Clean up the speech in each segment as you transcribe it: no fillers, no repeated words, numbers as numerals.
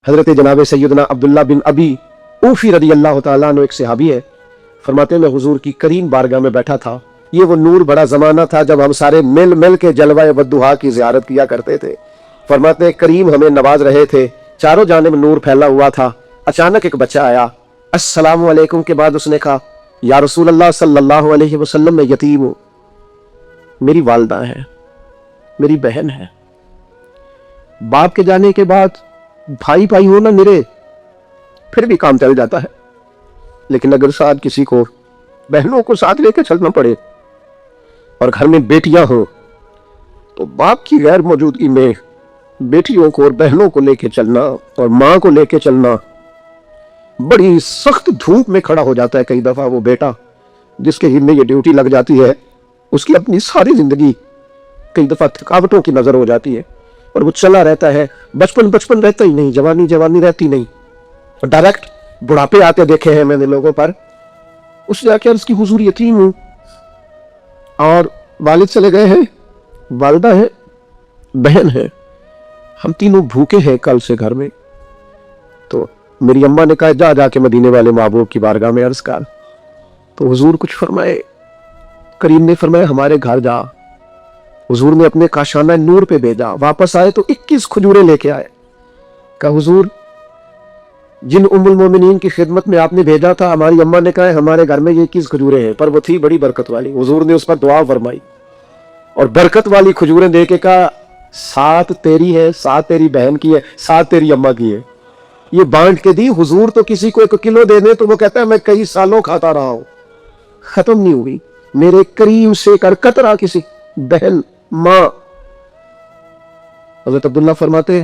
حضرت جناب سیدنا عبداللہ بن ابی اوفی رضی اللہ تعالیٰ عنہ ایک صحابی ہے، فرماتے ہیں میں حضور کی کریم بارگاہ میں بیٹھا تھا. یہ وہ نور بڑا زمانہ تھا جب ہم سارے مل مل کے جلوہ والضحیٰ کی زیارت کیا کرتے تھے. فرماتے ہیں کریم ہمیں نواز رہے تھے، چاروں جانب نور پھیلا ہوا تھا. اچانک ایک بچہ آیا، السلام علیکم کے بعد اس نے کہا یا رسول اللہ صلی اللہ علیہ وسلم میں یتیم ہوں، میری والدہ ہے، میری بہن ہے. باپ کے جانے کے بعد بھائی بھائی ہونا میرے پھر بھی کام چل جاتا ہے، لیکن اگر ساتھ کسی کو بہنوں کو ساتھ لے کے چلنا پڑے اور گھر میں بیٹیاں ہوں تو باپ کی غیر موجودگی میں بیٹیوں کو اور بہنوں کو لے کے چلنا اور ماں کو لے کے چلنا بڑی سخت دھوپ میں کھڑا ہو جاتا ہے. کئی دفعہ وہ بیٹا جس کے ہم میں یہ ڈیوٹی لگ جاتی ہے اس کی اپنی ساری زندگی کئی دفعہ تھکاوٹوں کی نظر ہو جاتی ہے اور وہ چلا رہتا ہے. بچپن رہتا ہی نہیں، جوانی رہتی نہیں، اور ڈائریکٹ بڑھاپے آتے دیکھے ہیں میں نے لوگوں پر. اس جا کے عرض کی حضور یتیم ہوں اور والد چلے گئے ہیں، والدہ ہے، بہن ہے، ہم تینوں بھوکے ہیں کل سے گھر میں. تو میری اماں نے کہا جا کے مدینے والے محبوب کی بارگاہ میں عرض کر. تو حضور کچھ فرمائے، کریم نے فرمایا ہمارے گھر جا. حضور نے اپنے کاشانہ نور پہ بھیجا، واپس آئے تو 21 کھجوریں لے کے آئے. کہا حضور جن ام المومنین کی خدمت میں آپ نے بھیجا تھا ہماری اماں نے کہا ہمارے گھر میں یہ 21 کھجوریں ہیں، پر وہ تھی بڑی برکت والی. حضور نے اس پر دعا فرمائی اور برکت والی کھجوریں دے کے کہا 7 تیری ہے، 7 تیری بہن کی ہے، 7 تیری اماں کی ہے. یہ بانٹ کے دی. حضور تو کسی کو 1 کلو دے دیں تو وہ کہتا ہے میں کئی سالوں کھاتا رہا ہوں، ختم نہیں ہوئی. میرے کریم سے کر قطرہ کسی بہن ماں. حضرت عبداللہ فرماتے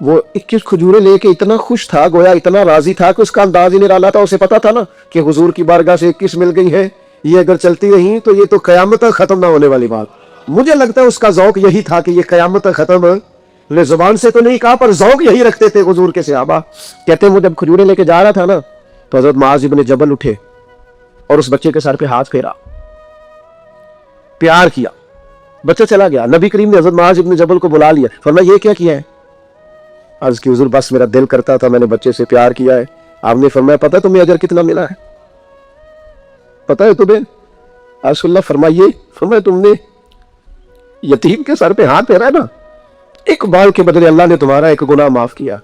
وہ 21 کھجوریں لے کے اتنا خوش تھا، گویا اتنا راضی تھا کہ اس کا انداز ہی نرالا تھا. اسے پتا تھا نا کہ حضور کی بارگاہ سے 21 مل گئی ہے، یہ اگر چلتی رہی تو یہ تو قیامت تک ختم نہ ہونے والی بات. مجھے لگتا ہے اس کا ذوق یہی تھا کہ یہ قیامت تک ختم، زبان سے تو نہیں کہا پر ذوق یہی رکھتے تھے حضور کے صحابہ. کہتے ہیں وہ جب کھجوریں لے کے جا رہا تھا نا تو حضرت معاذ بن جبل اٹھے اور اس بچے کے سر پہ ہاتھ پھیرا، پیار کیا. بچہ چلا گیا. نبی کریم نے حضرت معاذ بن جبل کو بلا لیا، فرمایا یہ کیا کیا ہے؟ عرض کی حضور بس میرا دل کرتا تھا، میں نے بچے سے پیار کیا ہے. آپ نے فرمایا پتہ ہے تمہیں اجر کتنا ملا ہے؟ پتہ ہے تمہیں؟ رسول اللہ فرمایا تم نے یتیم کے سر پہ ہاتھ پھیرا ہے نا، 1 بال کے بدلے اللہ نے تمہارا 1 گناہ معاف کیا،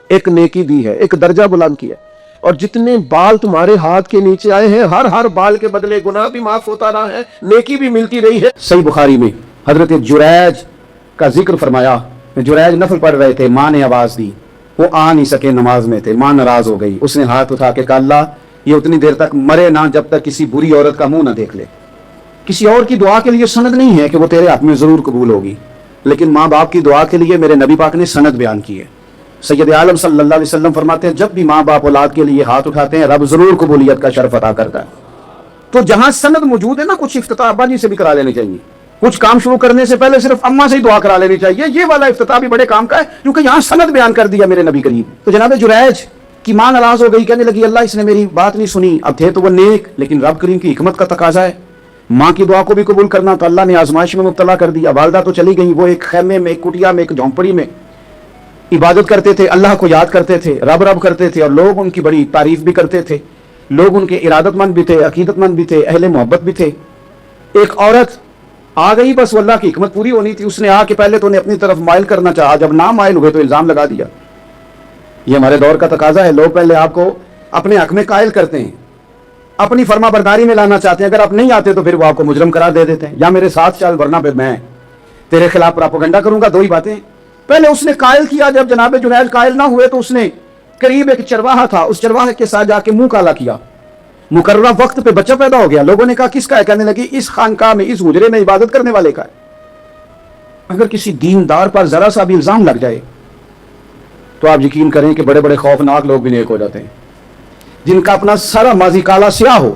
1 نیکی دی ہے، 1 درجہ بلند کیا. اور جتنے بال تمہارے ہاتھ کے نیچے آئے ہیں ہر بال کے بدلے گناہ بھی معاف ہوتا رہا ہے، نیکی بھی ملتی رہی ہے. صحیح بخاری میں حضرت جریج کا ذکر فرمایا. جریج نفل پڑھ رہے تھے، ماں نے آواز دی، وہ آ نہیں سکے، نماز میں تھے، ماں ناراض ہو گئی. اس نے ہاتھ اٹھا کے کہا اللہ یہ اتنی دیر تک مرے نہ جب تک کسی بری عورت کا منہ نہ دیکھ لے. کسی اور کی دعا کے لیے سند نہیں ہے کہ وہ تیرے ہاتھ میں ضرور قبول ہوگی، لیکن ماں باپ کی دعا کے لیے میرے نبی پاک نے سند بیان کی ہے. سید عالم صلی اللہ علیہ وسلم فرماتے ہیں جب بھی ماں باپ اولاد کے لیے ہاتھ اٹھاتے ہیں رب ضرور قبولیت کا شرف عطا کرتا ہے. تو جہاں سند موجود ہے نا، کچھ افتتاح ابا جی سے بھی کرا لینی چاہیے، کچھ کام شروع کرنے سے پہلے صرف اماں سے ہی دعا کرا لینی چاہیے. یہ والا افتتاح بھی بڑے کام کا ہے کیونکہ یہاں سند بیان کر دیا میرے نبی کریم. تو جناب جریج کی ماں ناراض ہو گئی، کہنے لگی اللہ اس نے میری بات نہیں سنی. اب تھے تو وہ نیک، لیکن رب کریم کی حکمت کا تقاضا ہے ماں کی دعا کو بھی قبول کرنا، تو اللہ نے آزمائش میں مبتلا کر دیا. والدہ تو چلی گئی، وہ ایک خیمے میں، ایک کٹیا میں، ایک جھونپڑی میں عبادت کرتے تھے، اللہ کو یاد کرتے تھے، رب کرتے تھے، اور لوگ ان کی بڑی تعریف بھی کرتے تھے. لوگ ان کے ارادت مند بھی تھے، عقیدت مند بھی تھے، اہل محبت بھی تھے. ایک عورت آ گئی، بس وہ اللہ کی حکمت پوری ہونی تھی. اس نے آ کے پہلے تو انہیں اپنی طرف مائل کرنا چاہا، جب نہ مائل ہوئے تو الزام لگا دیا. یہ ہمارے دور کا تقاضا ہے، لوگ پہلے آپ کو اپنے حق میں قائل کرتے ہیں، اپنی فرما برداری میں لانا چاہتے ہیں. اگر آپ نہیں آتے تو پھر وہ آپ کو مجرم قرار دے دیتے ہیں، یا میرے ساتھ چل ورنہ پھر میں تیرے خلاف پراپیگنڈا کروں گا. 2 ہی باتیں. پہلے اس نے قائل کیا، جب جناب جنید قائل نہ ہوئے تو اس نے قریب ایک چرواہا تھا، اس چرواہے کے ساتھ جا کے منہ کالا کیا. مقررہ وقت پہ بچہ پیدا ہو گیا. لوگوں نے کہا کس کا ہے؟ کہنے لگی اس خانقاہ میں، اس حجرے میں عبادت کرنے والے کا ہے. اگر کسی دیندار پر ذرا سا بھی الزام لگ جائے تو آپ یقین کریں کہ بڑے بڑے خوفناک لوگ بھی نیک ہو جاتے ہیں. جن کا اپنا سارا ماضی کالا سیاہ ہو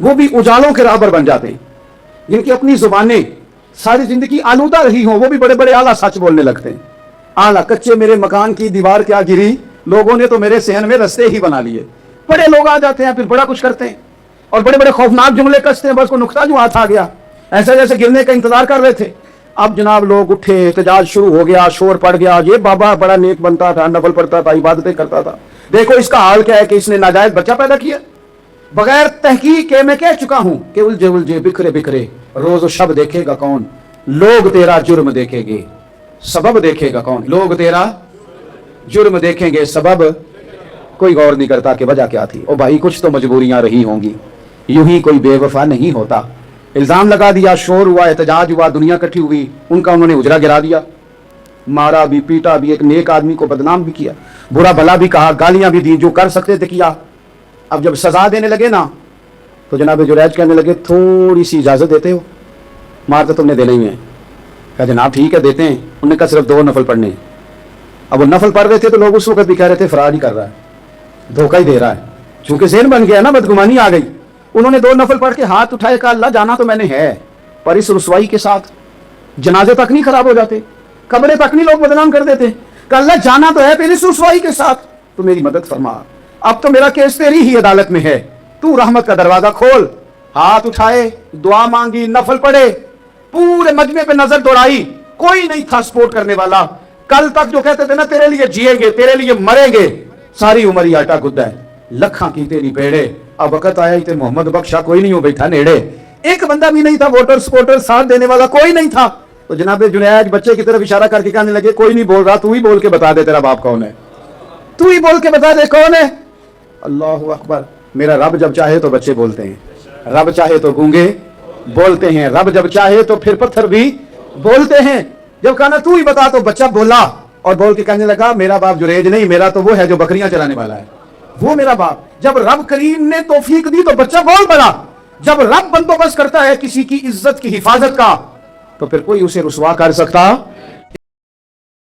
وہ بھی اجالوں کے راہبر بن جاتے ہیں. جن کی اپنی زبانیں ساری زندگی آلودہ رہی ہوں وہ بھی بڑے بڑے اعلیٰ سچ بولنے لگتے ہیں. اعلیٰ کچے میرے مکان کی دیوار کیا گری، لوگوں نے تو میرے صحن میں رستے ہی بنا لیے. بڑے لوگ آ جاتے ہیں پھر بڑا کچھ کرتے ہیں اور بڑے بڑے خوفناک جملے کستے ہیں. بس کو نقطہ جو ہاتھ آ گیا ایسا جیسے گرنے کا انتظار کر رہے تھے. اب جناب لوگ اٹھے, احتجاج شروع ہو گیا, شور پڑ گیا, یہ بابا بڑا نیک بنتا تھا, نفل پڑھتا تھا, عبادتیں کرتا تھا, دیکھو اس کا حال کیا ہے کہ اس نے ناجائز بچہ پیدا کیا. بغیر تحقیق کے میں کہہ چکا ہوں کہ الجھے الجھے بکھرے بکھرے روز و شب دیکھے گا کون, لوگ تیرا جرم دیکھیں گے, سبب دیکھے گا کون, لوگ تیرا جرم دیکھیں گے, سبب کوئی غور نہیں کرتا کہ وجہ کیا تھی. او بھائی کچھ تو مجبوریاں رہی ہوں گی, یوں ہی کوئی بے وفا نہیں ہوتا. الزام لگا دیا, شور ہوا, احتجاج ہوا, دنیا اکٹھی ہوئی, ان کا انہوں نے اجرا گرا دیا, مارا بھی, پیٹا بھی, ایک نیک آدمی کو بدنام بھی کیا, برا بھلا بھی کہا, گالیاں بھی دی, جو کر سکتے تھے کیا. اب جب سزا دینے لگے نا تو جناب جریج کہنے لگے تھوڑی سی اجازت دیتے ہو, مار تو تم نے دینا ہی ہے. کہا جناب ٹھیک ہے دیتے ہیں. انہوں نے کہا صرف 2 نفل پڑھنے. اب وہ نفل پڑھ رہے تھے تو لوگ اس وقت بھی کہہ رہے تھے فرار ہی کر رہا ہے, دھوکہ ہی دے رہا ہے, چونکہ ذہن بن گیا نا, بدگمانی آ گئی. انہوں نے 2 نفل پڑھ کے ہاتھ اٹھائے, کہا اللہ جانا تو میں نے ہے, پر اس رسوائی کے ساتھ جنازے تک نہیں خراب ہو جاتے, قبریں تک نہیں لوگ بدنام کر دیتے. کہ اللہ جانا تو ہے پھر اس رسوائی کے ساتھ, تو میری مدد فرما, اب تو میرا کیس تیری ہی عدالت میں ہے, تو رحمت کا دروازہ کھول. ہاتھ اٹھائے, دعا مانگی, نفل پڑھے, پورے مجمع پہ نظر دوڑائی, کوئی نہیں تھا سپورٹ کرنے والا. کل تک جو کہتے تھے نا تیرے لیے جیئیں گے, تیرے لیے مریں گے, ساری عمر ہی آٹا گدا ہے, لکھاں کی تیری بیڑے. اب وقت آیا ہی تے محمد بخشا کوئی نہیں ہو بیٹھا نیڑے, ایک بندہ بھی نہیں تھا, ووٹر سپورٹر ساتھ دینے والا کوئی نہیں تھا. تو جناب جنید بچے کی طرف اشارہ کر کے کہنے لگے کوئی نہیں بول رہا, تو ہی بول کے بتا دے تیرا باپ کون ہے, تو ہی بول کے بتا دے کون ہے. اللہ اکبر. میرا رب جب چاہے تو بچے بولتے ہیں, رب چاہے تو گونگے بولتے ہیں, رب جب چاہے تو پھر پتھر بھی بولتے ہیں. جب کہا نا تو ہی بتا تو بچہ بولا, اور بول کے کہنے لگا میرا باپ جریج نہیں, میرا تو وہ ہے جو بکریاں چلانے والا ہے, وہ میرا باپ. جب رب کریم نے توفیق دی تو بچہ بول پڑا. جب رب بندوبست کرتا ہے کسی کی عزت کی حفاظت کا تو پھر کوئی اسے رسوا کر سکتا